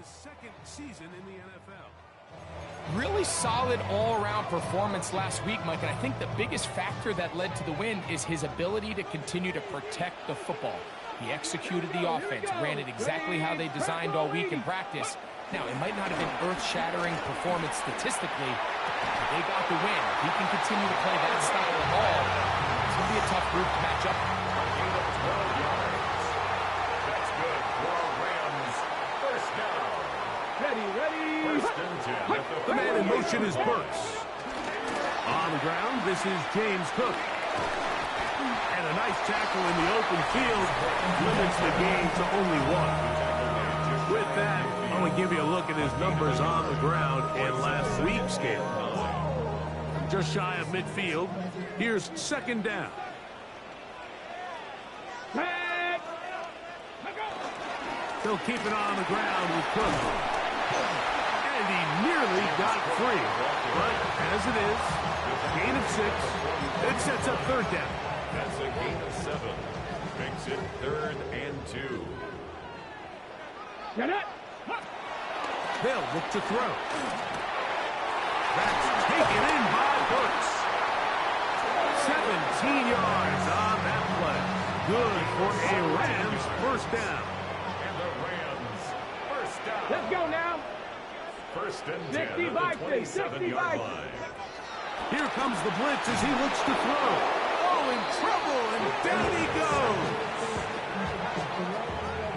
his second season in the NFL. Really solid all-around performance last week, Mike, and I think the biggest factor that led to the win is his ability to continue to protect the football. He executed the offense, ran it exactly how they designed all week in practice. Now, it might not have been earth-shattering performance statistically, but they got the win. If he can continue to play that style of ball, it's going to be a tough group to match up. That's good for Rams. First down. Ready. First and 10 at The man in motion is Burks. On the ground, this is James Cook. And a nice tackle in the open field limits the game to only one. With that, I want to give you a look at his numbers on the ground in last week's game. Just shy of midfield. Here's second down. He'll keep it on the ground with Cook. And he nearly got free. But as it is, gain of 6. It sets up third down. That's a gain of 7. Makes it 3rd and 2. They'll look to throw. That's taken in by Burks. 17 yards on that play. Good for a Rams first down. And the Rams first down. Let's go now. First and 10 at the 27-yard line. Here comes the blitz as he looks to throw. Oh, in trouble, and down he goes.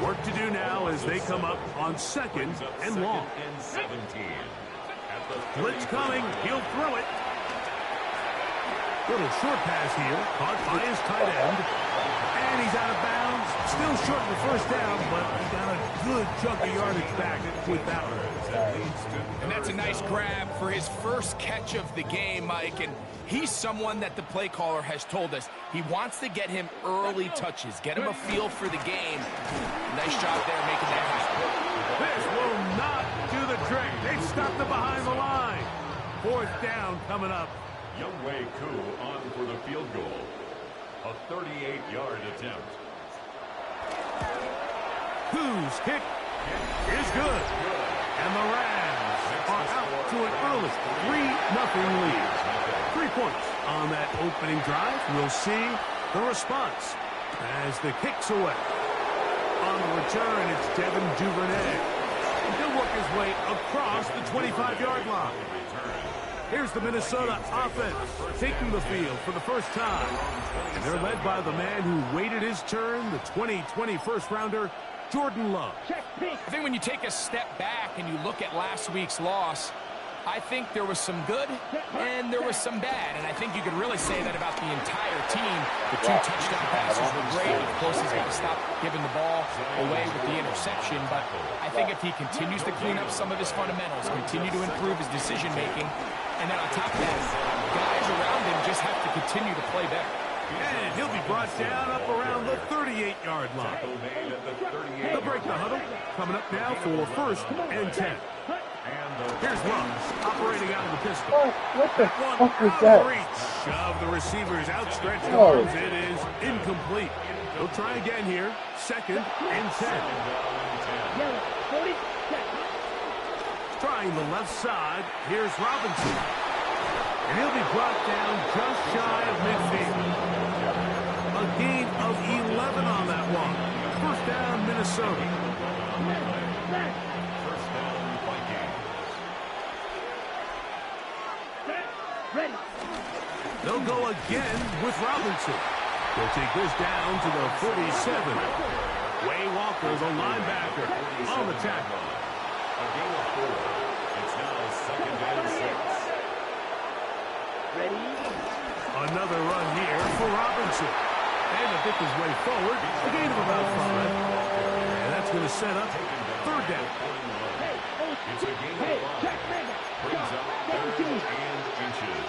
Work to do now as they come up on second and long. And 17. At the Blitz coming. He'll throw it. Little short pass here. Caught by his tight end. And he's out of bounds. Still short of the first down, but he got a good chunk of yardage back with that one. And that's a nice grab for his first catch of the game, Mike. And he's someone that the play caller has told us he wants to get him early touches, get him a feel for the game. Nice job there making that happen. This will not do the trick. They've stopped it behind the line. Fourth down coming up. Younghoe Koo on for the field goal. A 38-yard attempt. Koo's kick is good. And the Rams are out to an early 3-0 lead. 3 points on that opening drive. We'll see the response as the kick's away. On the return, it's Devin Duvernay. He'll work his way across the 25-yard line. Here's the Minnesota offense taking the field for the first time. And they're led by the man who waited his turn, the 2020 first-rounder, Jordan Love. I think when you take a step back and you look at last week's loss, I think there was some good and there was some bad. And I think you could really say that about the entire team. The 2 touchdown passes were great. Of course, he's got to stop giving the ball away with the interception. But I think if he continues to clean up some of his fundamentals, continue to improve his decision-making, and then on top of that, guys around him just have to continue to play better. And he'll be brought down up around the 38-yard line. They'll break the huddle. Coming up now for first and 10. Here's Love operating out of the pistol. Oh, what the fuck was Out that? of reach of the receiver's outstretched arms. It is incomplete. He'll try again here. Second and 10. Trying the left side. Here's Robinson. And he'll be brought down just shy of midfield. A gain of 11 on that one. First down, Minnesota. First down, Vikings. They'll go again with Robinson. They'll take this down to the 47. Way Walker, the linebacker, on the tackle. A gain of 4. It's now second and 6. Another run here for Robinson. And to pick his way forward, a gain of about 5. And that's going to set up third down. It's a gain of 5. Brings up 3rd and inches.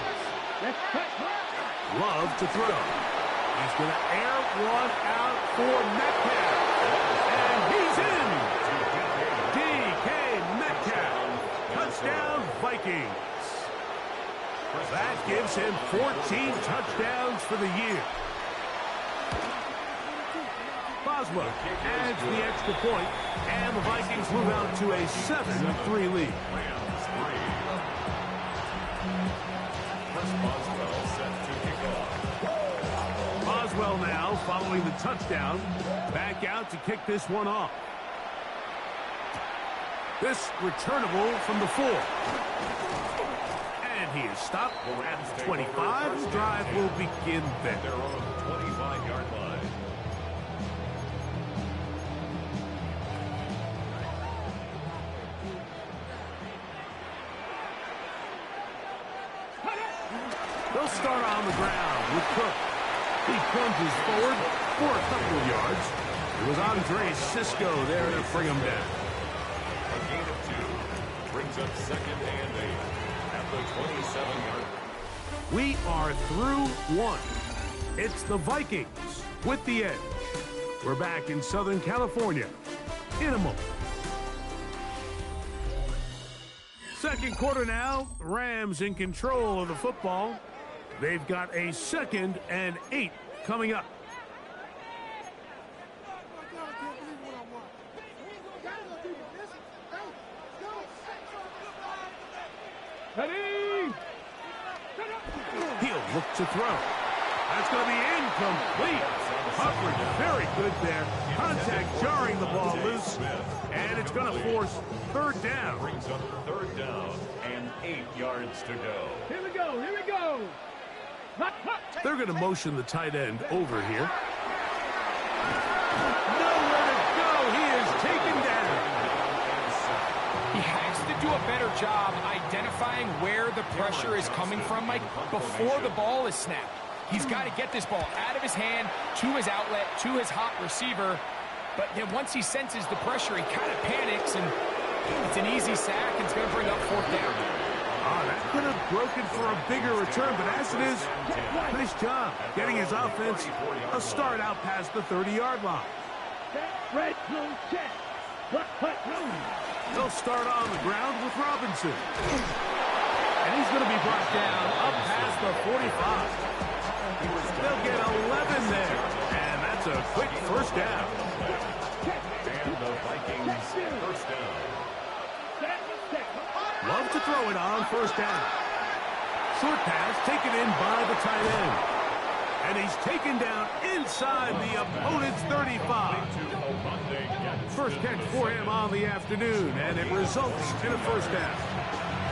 Love to throw. He's going to air one out for Metcalf. And he's in. DK Metcalf. Touchdown, Vikings. That gives him 14 touchdowns for the year. 5 Boswell adds the extra point, and the Vikings move out to a 7-3 lead. Rams 3. Chris Boswell set to kick off. Boswell now, following the touchdown, back out to kick this one off. This returnable from the 4. And he is stopped at the 25. The drive will begin then. They're on the 25-yard line. They'll start on the ground with Cook. He plunges forward for a couple of yards. It was Andre Cisco there to bring him down. A gain of 2 brings up 2nd and 8 at the 27-yard. We are through one. It's the Vikings with the edge. We're back in Southern California in a moment. Second quarter now. Rams in control of the football. They've got a 2nd and 8 coming up. He'll look to throw. That's going to be incomplete. Coverage very good there. Contact jarring the ball loose. And it's going to force 3rd down. Brings up 3rd down and 8 yards to go. Here we go, here we go. They're going to motion the tight end over here. Nowhere to go. He is taken down. He has to do a better job identifying where the pressure is coming from, Mike, before the ball is snapped. He's got to get this ball out of his hand, to his outlet, to his hot receiver. But then once he senses the pressure, he kind of panics, and it's an easy sack, and it's going to bring up 4th down. That could have broken for a bigger return, but as it is, nice job getting his offense a start out past the 30-yard line. Red zone check. They'll start on the ground with Robinson. And he's going to be brought down up past the 45. They'll get 11 there, and that's a quick 1st down. And the Vikings 1st down. Love to throw it on 1st down. Short pass taken in by the tight end. And he's taken down inside the opponent's 35. First catch for him on the afternoon, and it results in a 1st down.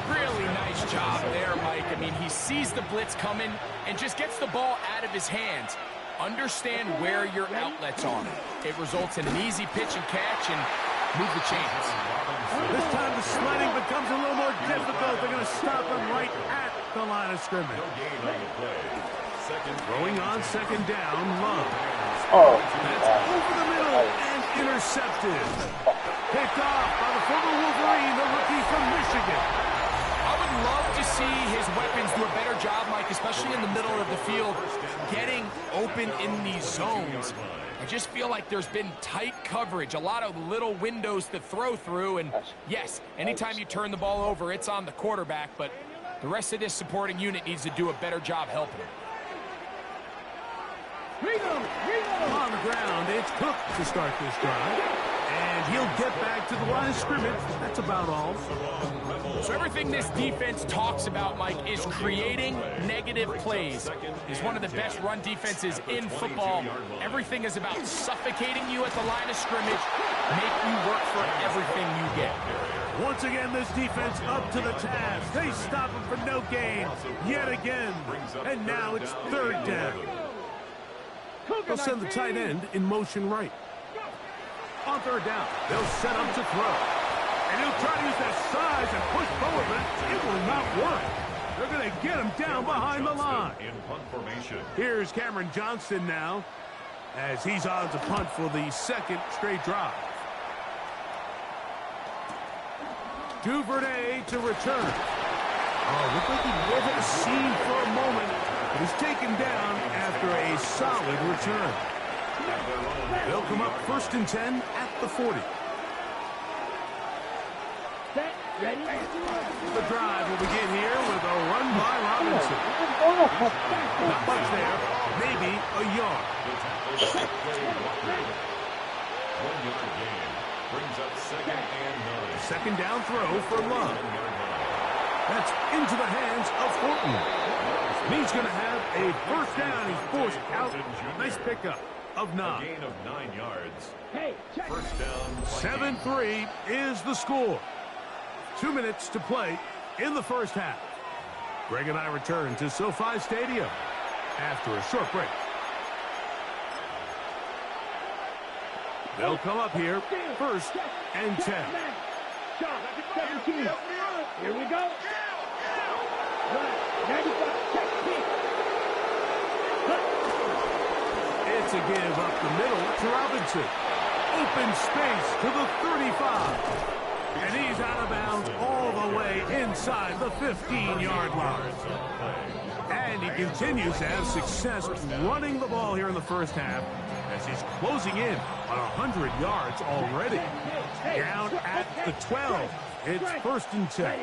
Really nice job there, Mike. I mean, he sees the blitz coming and just gets the ball out of his hands. Understand where your outlets are. It results in an easy pitch and catch and move the chains. This time the sledding becomes a little more difficult. They're going to stop him right at the line of scrimmage. No gain on the play. Throwing on 2nd down, Love. Oh, That's over the middle and intercepted. Picked off by the former Wolverine, the rookie from Michigan. I would love to see his weapons do a better job, Mike, especially in the middle of the field, getting open in these zones. I just feel like there's been tight coverage, a lot of little windows to throw through, and yes, anytime you turn the ball over, it's on the quarterback, but the rest of this supporting unit needs to do a better job helping him. On the ground, it's Cook to start this drive. And he'll get back to the line of scrimmage. That's about all. So everything this defense talks about, Mike, is creating negative plays. It's one of the best run defenses in football. Everything is about suffocating you at the line of scrimmage, make you work for everything you get. Once again, this defense up to the task. They stop him for no gain yet again. And now it's 3rd down. They'll send the tight end in motion right. On 3rd down, they'll set up to throw. And he'll try to use that size and push forward, but it will not work. They're going to get him down behind the line. In punt formation. Here's Cameron Johnston now, as he's on to punt for the 2nd straight drive. Duvernay to return. Oh, looked like he wasn't seen for a moment, but he's taken down after a solid return. They'll come up 1st and 10 at the 40. The drive will begin here with a run by Robinson. Not much there, maybe a yard. 1-yard gain. Brings up 2nd and 9. Second down throw for Love. That's into the hands of Horton. And he's going to have a first down. He's forced out. Nice pickup of 9. A gain of 9 yards. Hey, check. First down. 7-3 is the score. 2 minutes to play in the first half. Greg and I return to SoFi Stadium after a short break. They'll come up here, first and 10. Shot, 17. Here we go. Right, 95, check, kick. It's a give up the middle to Robinson. Open space to the 35. And he's out of bounds all the way inside the 15-yard line. And he continues to have success running the ball here in the first half as he's closing in on 100 yards already. Down at the 12. It's first and 10.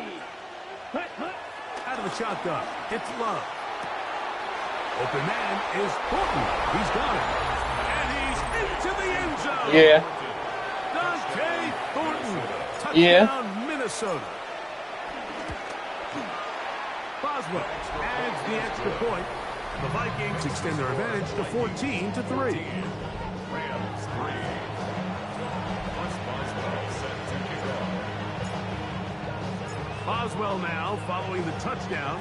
Out of the shotgun, it's Love. Open man is Horton. He's got it. And he's into the end zone. Yeah. Dante Thornton. Touchdown, Yeah. Minnesota. Boswell adds the extra point. The Vikings extend their advantage to 14-3. Rams 3. Plus Boswell set to kick off. Boswell now following the touchdown.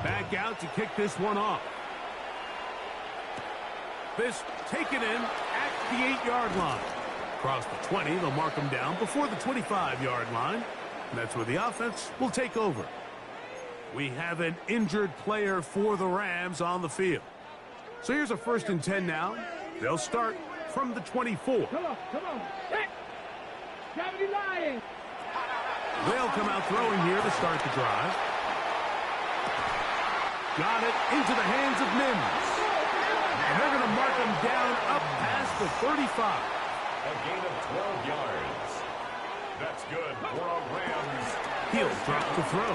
Back out to kick this one off. This taken in at the 8-yard line. Across the 20, they'll mark him down before the 25-yard line. And that's where the offense will take over. We have an injured player for the Rams on the field. So here's a first and 10 now. They'll start from the 24. Come on. Hey. Gravity lying. They'll come out throwing here to start the drive. Got it into the hands of Mims. And they're going to mark him down up past the 35. A gain of 12 yards. That's good for a Rams. He'll drop the throw.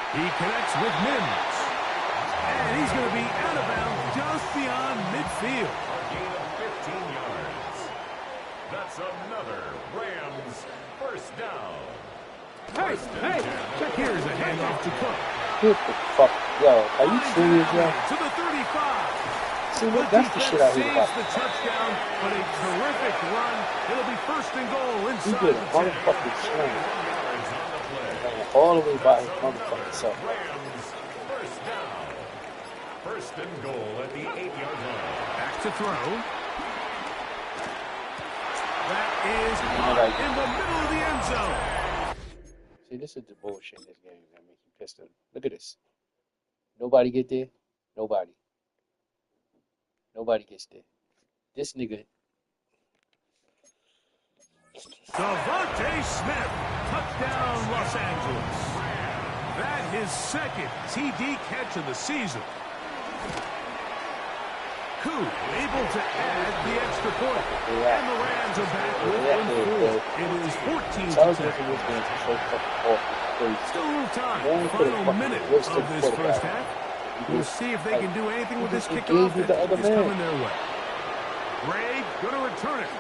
He connects with Mims. And he's going to be out of bounds just beyond midfield. A gain of 15 yards. That's another Rams first down. Hey, Here's a handoff to Cook. What the fuck? Yo, are you serious, yo? To the 35. See, what? That's the shit I hate about the touchdown, but a terrific run. It'll be first and goal he inside did a the 10. motherfucking swing. All the way by his motherfucking self. Rams first down. First and goal at the 8-yard line. Back to throw. That is caught in the middle of the end zone. See, this is the bullshit in this game that makes you pissed off. Look at this. Nobody get there. Nobody gets there. This nigga. Devontae Smith, touchdown Los Angeles. That his second TD catch of the season. Koo able to add the extra point. And the Rams are back with 1-4. It is 14-10. Still a little time. Final minute of this first half. We'll see if they can do anything with this kickoff that is coming their way. Gray going to return it.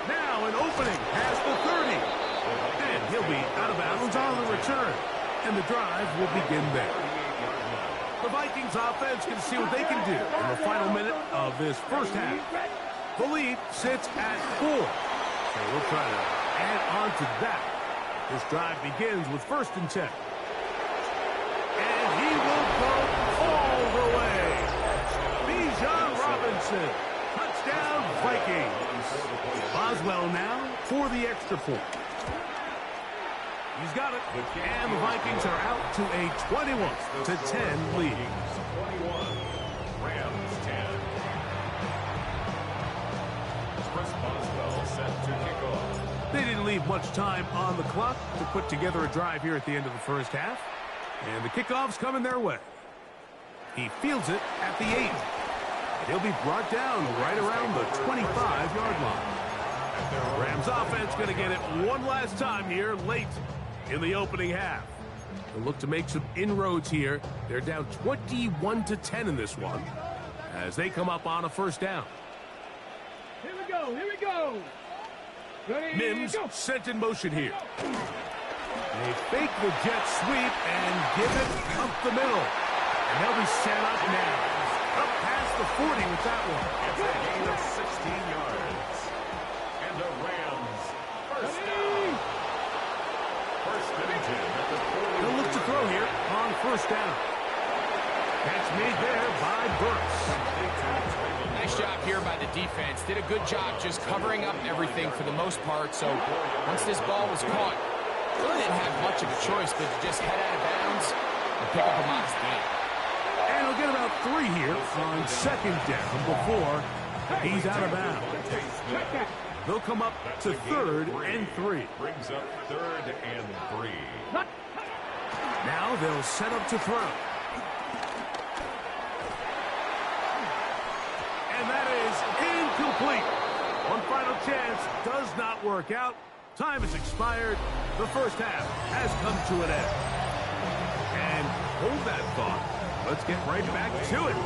Now an opening past the 30. And he'll be out of bounds on the return. And the drive will begin there. The Vikings offense can see what they can do in the final minute of this first half. The lead sits at 4. So we'll try to add on to that. This drive begins with first and 10. And he will go all the way. Bijan Robinson. Touchdown Vikings. Boswell now for the extra point. He's got it. And the Vikings are out to a 21-10 lead. 21. Rams 10. Chris Boswell set to kick off. They didn't leave much time on the clock to put together a drive here at the end of the first half. And the kickoff's coming their way. He fields it at the 8. And he'll be brought down right around the 25-yard line. Rams offense going to get it one last time here late in the opening half. They'll look to make some inroads here. They're down 21-10 in this one as they come up on a first down. go. Here we go. Ready, Mims go. sent in motion here. They fake the jet sweep and give it up the middle. And they'll be set up now. Up past the 40 with that one. It's a gain of 16 yards. And the Rams first down. First and 10 at the 40. They'll look to throw here on first down. Catch made there by Burks. Nice job here by the defense. Did a good job just covering up everything for the most part. So once this ball was caught, really didn't have much of a choice but to just head out of bounds and pick up a modest gain. And he'll get about 3 here on second down before he's out of bounds. They'll come up to third and 3. Brings up third and 3. Now they'll set up to throw. And that is incomplete. One final chance does not work out. Time has expired. The first half has come to an end. And hold that thought. Let's get right back to it.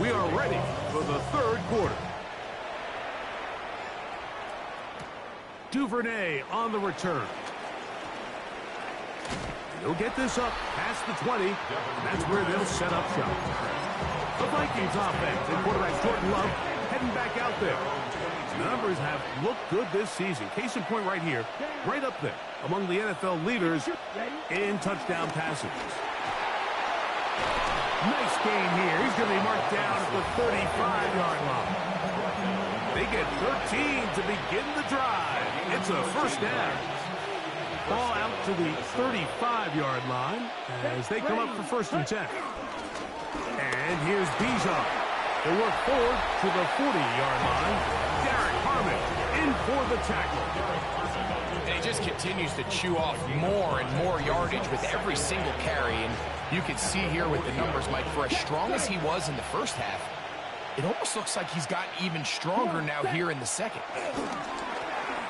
We are ready for the third quarter. Duvernay on the return. He'll get this up past the 20. That's where they'll set up shop. The Vikings offense and quarterback Jordan Love heading back out there. The numbers have looked good this season. Case in point right here, right up there among the NFL leaders in touchdown passes. Nice game here. He's going to be marked down at the 35-yard line. They get 13 to begin the drive. It's a first down. Ball out to the 35-yard line as they come up for first and 10. And here's Bijan. They work forward to the 40-yard line. Derek Harmon in for the tackle. And he just continues to chew off more and more yardage with every single carry. And you can see here with the numbers, Mike, for as strong as he was in the first half, it almost looks like he's gotten even stronger now here in the second.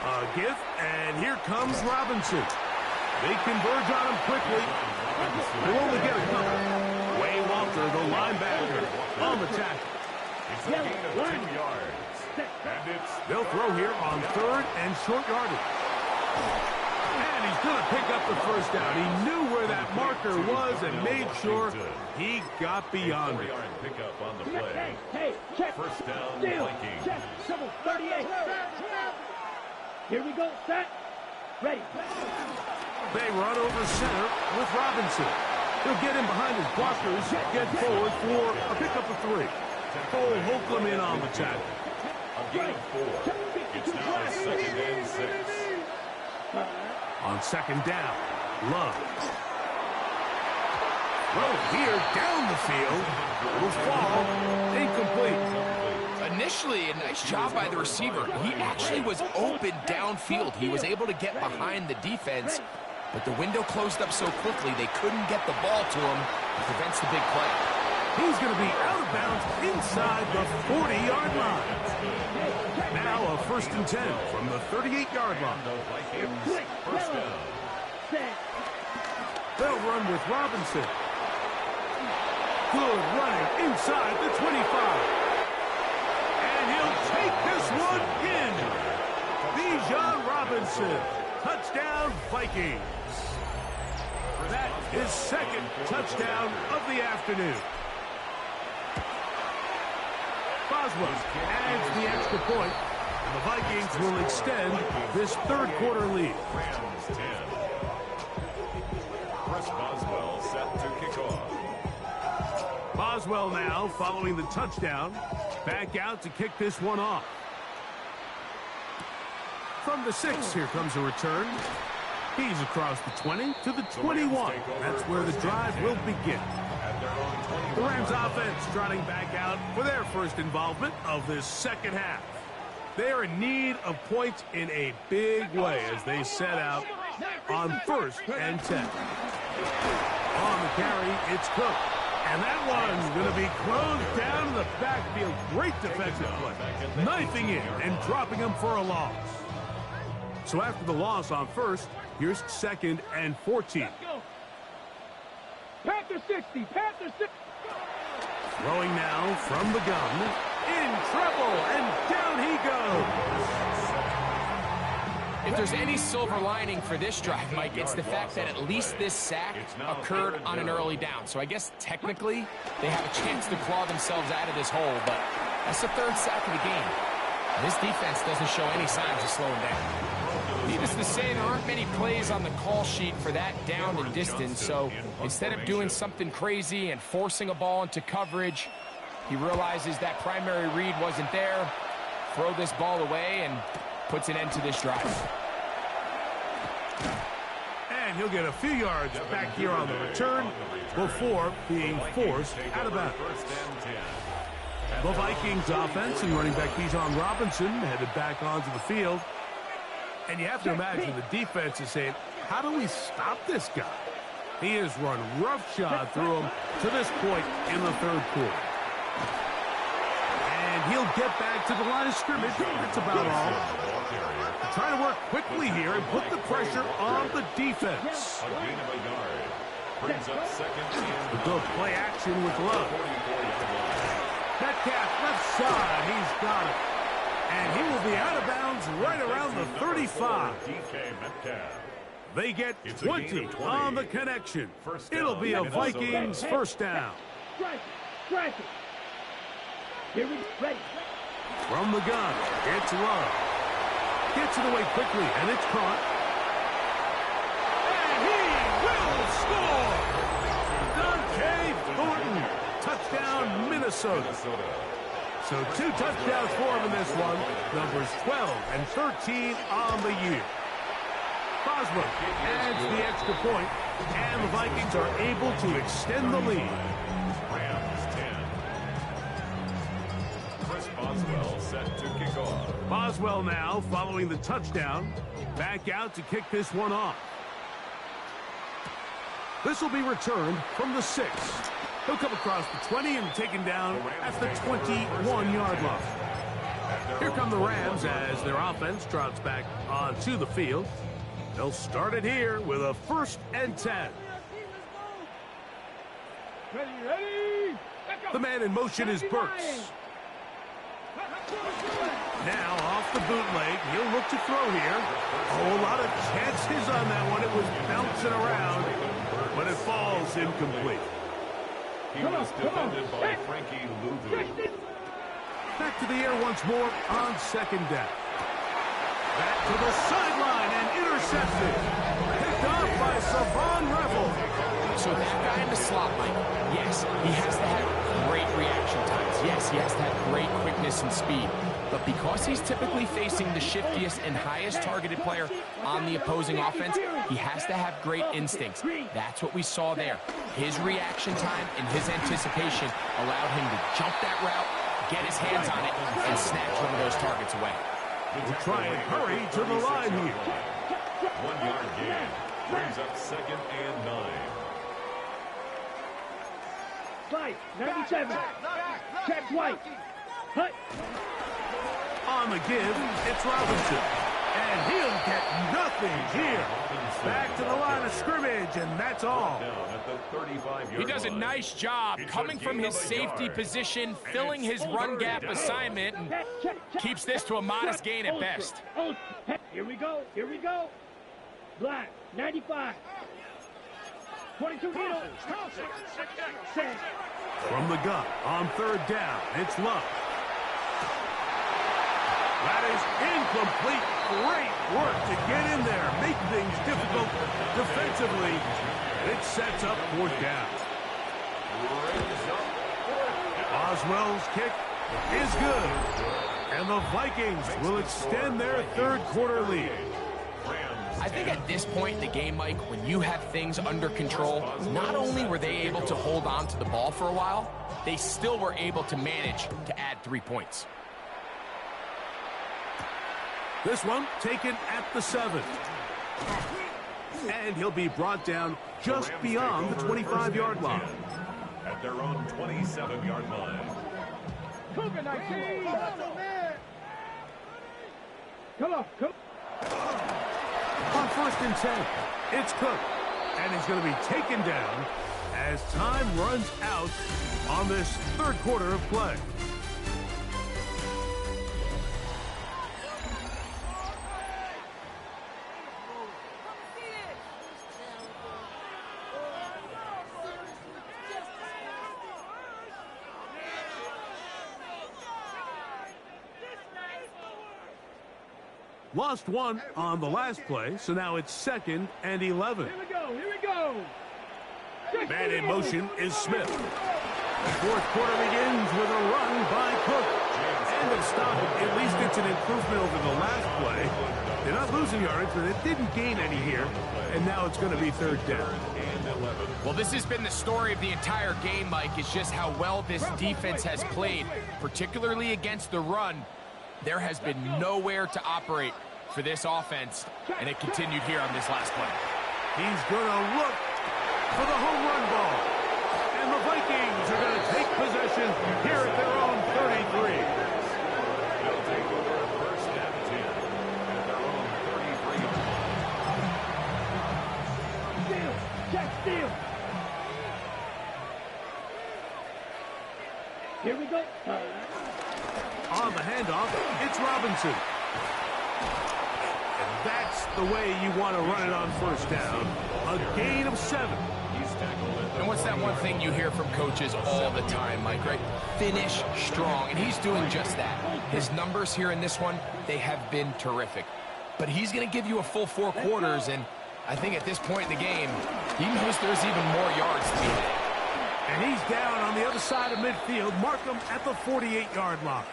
A gift, and here comes Robinson. They converge on him quickly. They'll only get a couple. Way Walter, the linebacker, on the tackle. It's a gain of 2 yards. And it's They'll throw here on third and short yardage. And he's going to pick up the first down. He knew where that marker was and made sure he got beyond it. 40-yard pickup on the play. Hey, check. First down, Steal. Vikings. Check. Double 38. Here we go. Set. Ready. They run over center with Robinson. He'll get in behind his blockers, get forward for a pickup of 3. Cole Holcomb in on the tackle. A gain of 4. It's now a second and 6. On second down, Love. Throw here down the field. Will fall. Incomplete. Initially, a nice job by the receiver. He actually was open downfield. He was able to get behind the defense, but the window closed up so quickly they couldn't get the ball to him. It prevents the big play. He's going to be out of bounds inside the 40-yard line. Now a first and 10 from the 38-yard line. The Vikings first down. They'll run with Robinson. Good running inside the 25. And he'll take this one in. Bijan Robinson. Touchdown, Vikings. That is second touchdown of the afternoon. Boswell adds the extra point, and the Vikings will extend this third quarter lead. Rams 10. Chris Boswell set to kick off. Boswell now, following the touchdown, back out to kick this one off. From the 6, here comes a return. He's across the 20 to the 21. That's where the drive will begin. The Rams offense trotting back out for their first involvement of this second half. They are in need of points in a big way as they set out on first and 10. On the carry, it's Cook. And that one's going to be closed down in the backfield. Great defensive play. Knifing in and dropping him for a loss. So after the loss on first, here's second and 14. Panther 60. Panther 60. Throwing now from the gun. in trouble, and down he goes. If there's any silver lining for this drive, Mike, it's the fact that at least this sack occurred on an early down. So I guess technically they have a chance to claw themselves out of this hole, but that's the third sack of the game. This defense doesn't show any signs of slowing down. Needless to say, there aren't many plays on the call sheet for that down and distance, so instead of doing something crazy and forcing a ball into coverage, he realizes that primary read wasn't there, throw this ball away, and puts an end to this drive. And he'll get a few yards back here on the return before being forced out of bounds. The Vikings offense and running back Bijan Robinson headed back onto the field. And you have to imagine the defense is saying, how do we stop this guy? He has run roughshod through him to this point in the third quarter. And he'll get back to the line of scrimmage. That's about all. Trying to work quickly here and put the pressure on the defense. A gain of a yard. Brings up second and The play action with Love. Metcalf left side. He's got it. And he will be out of bounds right around the 35. DK Metcalf. They get 20 on the connection. It'll be a Vikings first down. Strike it. Here we go. Ready. From the gun, it's Love. Gets it away quickly, and it's caught. And he will score! Dante Thornton. Touchdown, Minnesota. So 2 touchdowns for him in this one. Numbers 12 and 13 on the year. Boswell adds the extra point, and the Vikings are able to extend the lead. Rams 10. Chris Boswell set to kick off. Boswell now, following the touchdown, back out to kick this one off. This will be returned from the 6. He'll come across the 20 and taken down at the 21-yard line. Here come the Rams as their offense trots back onto the field. They'll start it here with a 1st and 10. Ready. The man in motion is Burks. Now off the bootleg, he'll look to throw here. Oh, a lot of chances on that one. It was bouncing around, but it falls incomplete. He was defended by Frankie Louvu. Back to the air once more on 2nd down. Back to the sideline and intercepted. Picked off by Savon Revel. So that guy in the slot, Mike, yes, he has to have great reaction times. Yes, he has to have great quickness and speed. But because he's typically facing the shiftiest and highest targeted player on the opposing offense, he has to have great instincts. That's what we saw there. His reaction time and his anticipation allowed him to jump that route, get his hands on it, and snatch one of those targets away. We'll try and hurry to the line here. 1-yard gain. Brings up 2nd and 9. Slide. 97. Check White. Hut. On the give, it's Robinson. And he'll get nothing here. Back to the line of scrimmage, and that's all. He does a nice job coming from his safety position, filling his run gap assignment, and keeps this to a modest gain at best. Here we go. Black. 95. 22 needle. Set. From the gun on 3rd down, it's Love. That is incomplete. Great work to get in there, make things difficult defensively. It sets up 4th down. Boswell's kick is good. And the Vikings will extend their 3rd quarter lead. I think at this point in the game, Mike, when you have things under control, not only were they able to hold on to the ball for a while, they still were able to manage to add 3 points. This one taken at the 7. And he'll be brought down just beyond the 25-yard line. At their own 27-yard line. Cougar 19. Come on. On 1st and 10, it's Cook. And he's going to be taken down as time runs out on this 3rd quarter of play. Lost one on the last play, so now it's 2nd and 11. Here we go, here we go. Man in motion is Smith. The fourth quarter begins with a run by Cook. And they'll stop it. At least it's an improvement over the last play. They're not losing yards, but it didn't gain any here. And now it's going to be 3rd down. Well, this has been the story of the entire game, Mike. It's just how well this defense has played, particularly against the run. There has been nowhere to operate for this offense, and it continued here on this last play. He's going to look for the home run ball. And the Vikings are going to take possession here at their own 33. They'll take over 1st and 10 at their own 33. Steal, check, steal. Here we go. On the handoff, it's Robinson. And that's the way you want to run it on 1st down. A gain of 7. And what's that one thing you hear from coaches all the time, Mike, right? Finish strong, and he's doing just that. His numbers here in this one, they have been terrific. But he's going to give you a full 4 quarters, and I think at this point in the game, he knows there's even more yards to be had. And he's down on the other side of midfield. Mark him at the 48-yard line.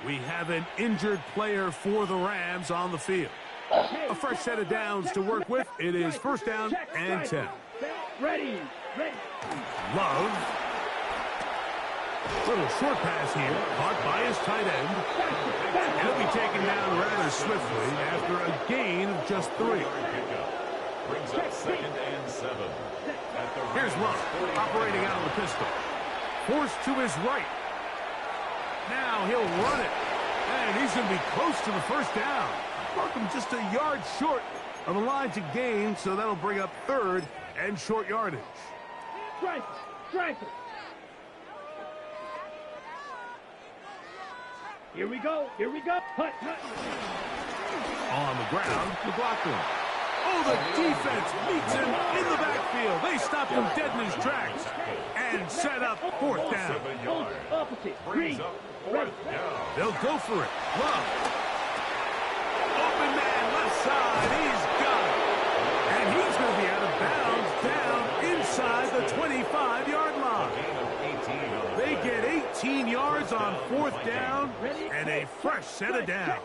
We have an injured player for the Rams on the field. A fresh set of downs to work with. It is 1st down and 10. Ready, ready. Love. Little short pass here. Caught by his tight end. And he'll be taken down rather swiftly after a gain of just 3. Brings up 2nd and 7. Here's Love, operating out of the pistol. Forced to his right. Now he'll run it. And he's going to be close to the 1st down. Markham just a yard short of the line to gain, so that'll bring up 3rd and short yardage. Strike, strike it. Here we go, here we go. Hut, hut. On the ground, McLaughlin. Oh, the defense meets him in the backfield. They stop him dead in his tracks and set up 4th down. Opposite, green, ready. They'll go for it. Love. Open man, left side. He's got it. And he's going to be out of bounds down inside the 25-yard line. They get 18 yards on 4th down and a fresh set of downs.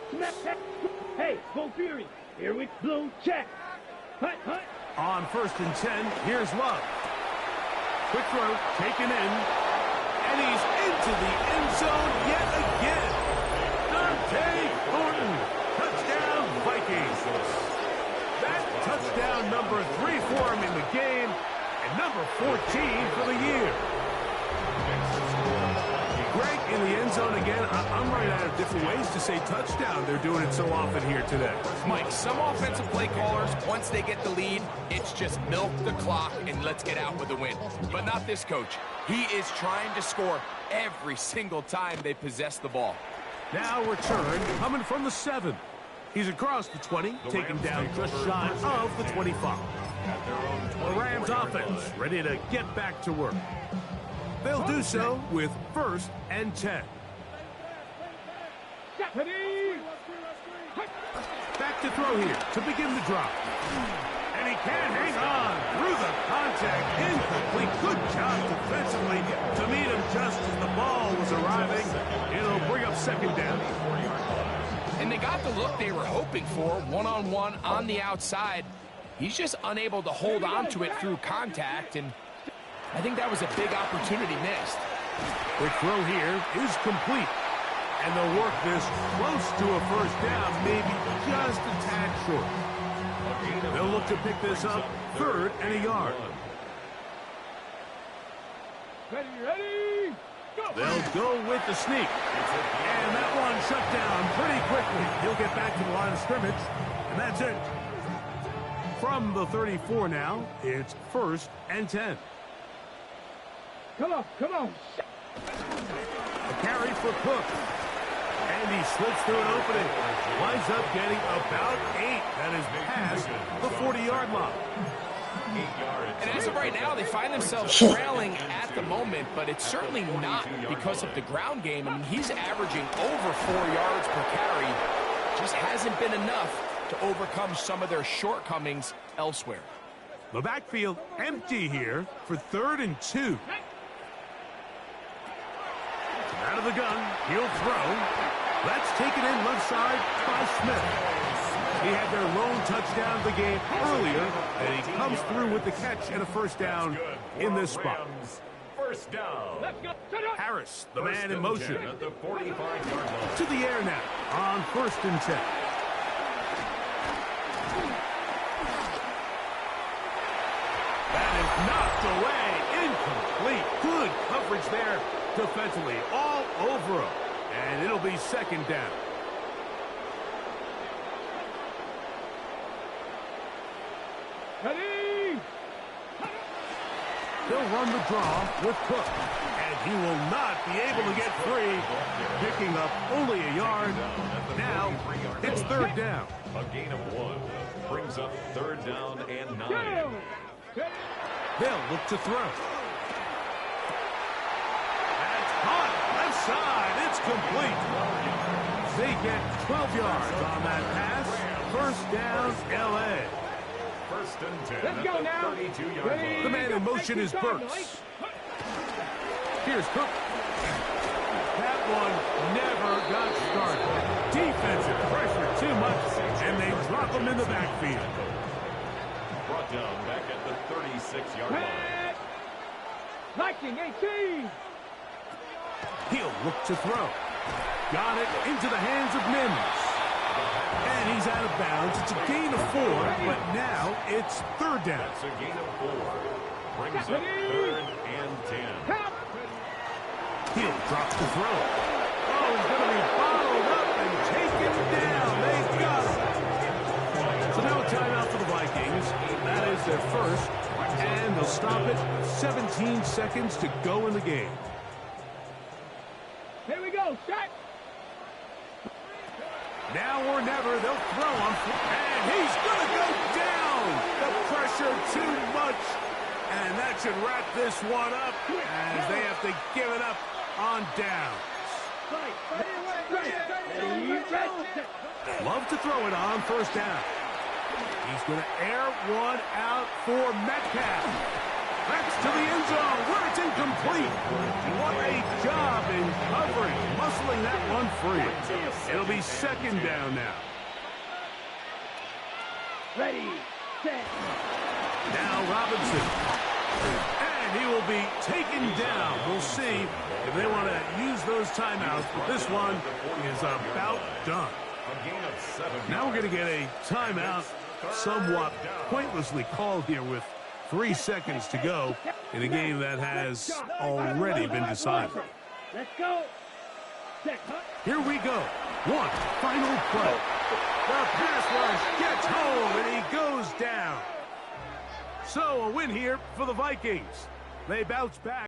Hey, go Fury. Here we blue check. Hut, hut. On 1st and 10, here's Love. Quick throw, taken in. And he's into the end zone yet again. Dante Thornton. Touchdown, Vikings. That touchdown number 3 for him in the game. And number 14 for the year. Greg in the end zone again. I'm running out of different ways to say touchdown. They're doing it so often here today. Mike, some offensive play callers, once they get the lead, it's just milk the clock and let's get out with a win. But not this coach. He is trying to score every single time they possess the ball. Now return coming from the 7. He's across the 20, taken down just shy of the 25. The Rams offense ready to get back to work. They'll do so with 1st and 10. Back to throw here to begin the drop. And he can't hang on through the contact. Incomplete. Good job defensively to meet him just as the ball was arriving. It'll bring up 2nd down. And they got the look they were hoping for, one-on-one on the outside. He's just unable to hold on to it through contact, and I think that was a big opportunity missed. Quick throw here is complete. And they'll work this close to a 1st down, maybe just a tad short. They'll look to pick this up 3rd and a yard. Ready, ready, go. They'll go with the sneak. And that one shut down pretty quickly. He'll get back to the line of scrimmage, and that's it. From the 34 now, it's 1st and 10. Come on, come on. A carry for Cook. And he slips through an opening. Winds up getting about 8. That is past the 40-yard line. And as of right now, they find themselves trailing at the moment, but it's certainly not because of the ground game. I mean, he's averaging over 4 yards per carry. just hasn't been enough to overcome some of their shortcomings elsewhere. The backfield empty here for 3rd and 2. Out of the gun, he'll throw. That's taken in left side by Smith. He had their lone touchdown of the game earlier, and he comes through with the catch and a first down in this spot. First down. Harris, the man in motion. At the 45-yard line. To the air now on 1st and 10. That is knocked away. Incomplete. Good coverage there defensively. All over him. And it'll be 2nd down. Ready! He'll run the draw with Cook. And he will not be able to get free. Picking up only a yard. Now it's 3rd down. A gain of 1 brings up 3rd down and 9. They'll look to throw. That's caught. Left side. It's complete. They get 12 yards on that pass. 1st down, L.A. 1st and 10. Let's go now. 32-yard line. The man in motion is Burks. Here's Cook. That one never got started. Defensive pressure too much, and they drop him in the backfield. Brought down back at the 36-yard line. Liking 18. He'll look to throw. Got it into the hands of Mims. And he's out of bounds. It's a gain of 4, but now it's 3rd down. That's a gain of 4. Brings up 3rd and 10. He'll drop the throw. Oh, he's going to be bottled up and taken down. They got him. So now a timeout for the Vikings. That is their first. And they'll stop it. 17 seconds to go in the game. Here we go, set. Now or never, they'll throw him. And he's going to go down. The pressure too much. And that should wrap this one up as they have to give it up on downs. Love to throw it on 1st down. He's going to air one out for Metcalf. That's to the end zone where it's incomplete. What a job in covering, muscling that one free. It'll be 2nd down now. Ready, set. Now Robinson. And he will be taken down. We'll see if they want to use those timeouts, but this one is about done. A gain of 7. Now we're going to get a timeout somewhat pointlessly called here with 3 seconds to go in a game that has already been decided. Let's go. Set. Here we go. One final play. The pass rush gets home and he goes down. So a win here for the Vikings. They bounce back.